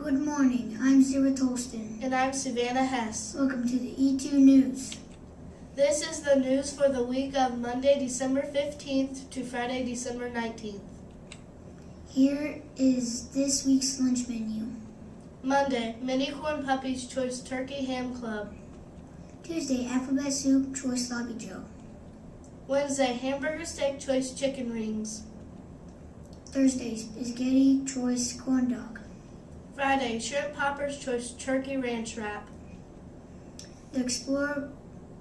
Good morning, I'm Sarah Tolston. And I'm Savannah Hess. Welcome to the E2 News. This is the news for the week of Monday, December 15th to Friday, December 19th. Here is this week's lunch menu. Monday, Mini Corn Puppies Choice Turkey Ham Club. Tuesday, Alphabet Soup Choice Sloppy Joe. Wednesday, Hamburger Steak Choice Chicken Rings. Thursday, Spaghetti Choice Corn Dog. Friday, Shrimp Poppers Choice Turkey Ranch Wrap. The Explorer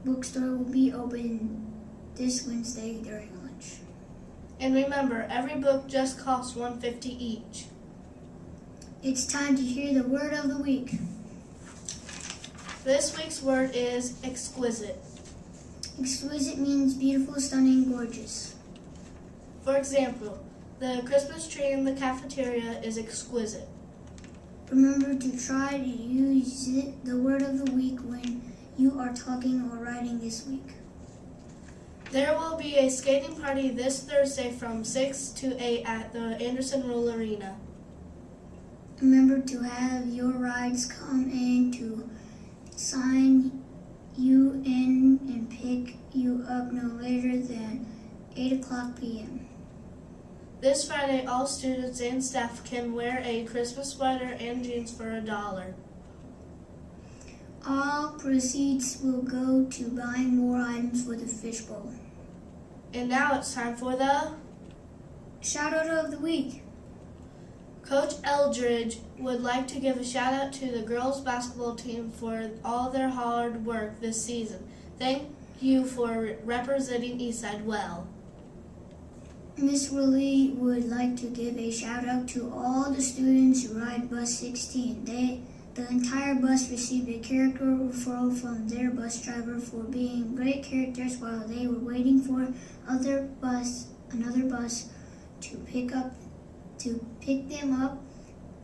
bookstore will be open this Wednesday during lunch. And remember, every book just costs $1.50 each. It's time to hear the word of the week. This week's word is exquisite. Exquisite means beautiful, stunning, gorgeous. For example, the Christmas tree in the cafeteria is exquisite. Remember to try to use the word of the week when you are talking or writing this week. There will be a skating party this Thursday from 6 to 8 at the Anderson Rule Arena. Remember to have your rides come in to sign you in and pick you up no later than 8 o'clock p.m. This Friday, all students and staff can wear a Christmas sweater and jeans for $1. All proceeds will go to buying more items for the fishbowl. And now it's time for the Shout out of the week. Coach Eldridge would like to give a shout out to the girls basketball team for all their hard work this season. Thank you for representing Eastside well. Miss Willie would like to give a shout out to all the students who ride bus 16. The entire bus received a character referral from their bus driver for being great characters while they were waiting for another bus to pick them up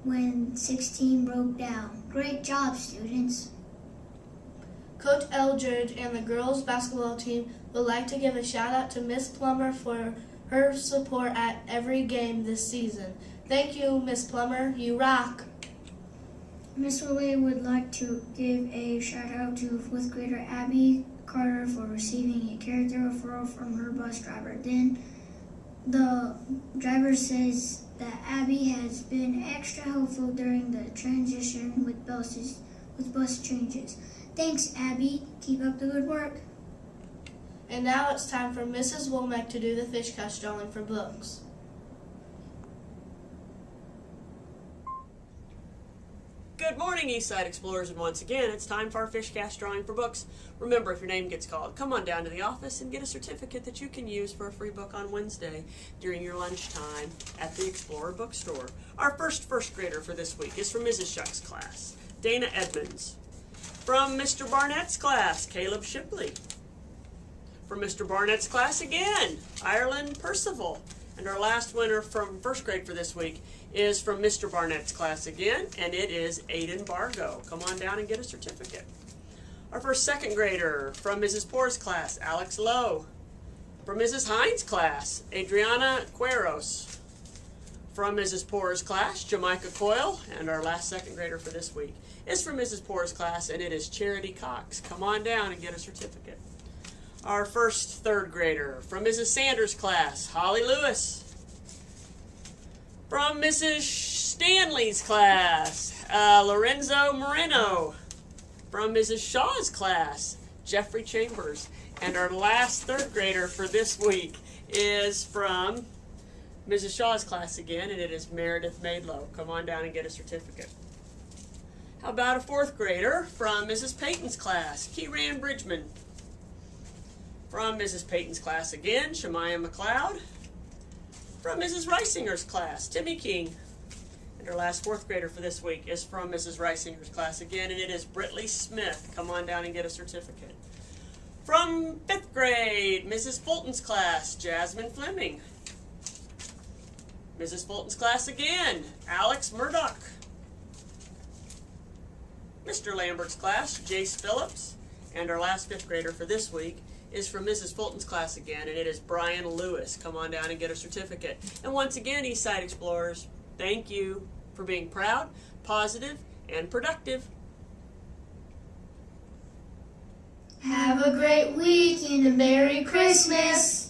when 16 broke down. Great job, students. Coach Eldridge and the girls basketball team would like to give a shout out to Miss Plummer for her support at every game this season. Thank you, Miss Plummer. You rock. Miss Willie would like to give a shout out to 4th grader Abby Carter for receiving a character referral from her bus driver. Then the driver says that Abby has been extra helpful during the transition with bus changes. Thanks, Abby. Keep up the good work. And now it's time for Mrs. Womack to do the fish cast drawing for books. Good morning, Eastside Explorers, and once again, it's time for our fish cast drawing for books. Remember, if your name gets called, come on down to the office and get a certificate that you can use for a free book on Wednesday during your lunchtime at the Explorer bookstore. Our first grader for this week is from Mrs. Shuck's class, Dana Edmonds. From Mr. Barnett's class, Caleb Shipley. From Mr. Barnett's class again, Ireland Percival. And our last winner from first grade for this week is from Mr. Barnett's class again, and it is Aiden Bargo. Come on down and get a certificate. Our first second grader from Mrs. Poor's class, Alex Lowe. From Mrs. Hines' class, Adriana Cueros. From Mrs. Poor's class, Jamaica Coyle. And our last second grader for this week is from Mrs. Poor's class, and it is Charity Cox. Come on down and get a certificate. Our first third grader from Mrs. Sanders' class, Holly Lewis. From Mrs. Stanley's class, Lorenzo Moreno. From Mrs. Shaw's class, Jeffrey Chambers. And our last third grader for this week is from Mrs. Shaw's class again, and it is Meredith Maidlow. Come on down and get a certificate. How about a fourth grader from Mrs. Payton's class, Kieran Bridgman. From Mrs. Payton's class again, Shemaiah McLeod. From Mrs. Reisinger's class, Timmy King. And our last fourth grader for this week is from Mrs. Reisinger's class again, and it is Britley Smith. Come on down and get a certificate. From fifth grade, Mrs. Fulton's class, Jasmine Fleming. Mrs. Fulton's class again, Alex Murdoch. Mr. Lambert's class, Jace Phillips. And our last fifth grader for this week is from Mrs. Fulton's class again, and it is Brian Lewis. Come on down and get a certificate. And once again, Eastside Explorers, thank you. for being proud, positive, and productive. Have a great week and a Merry Christmas!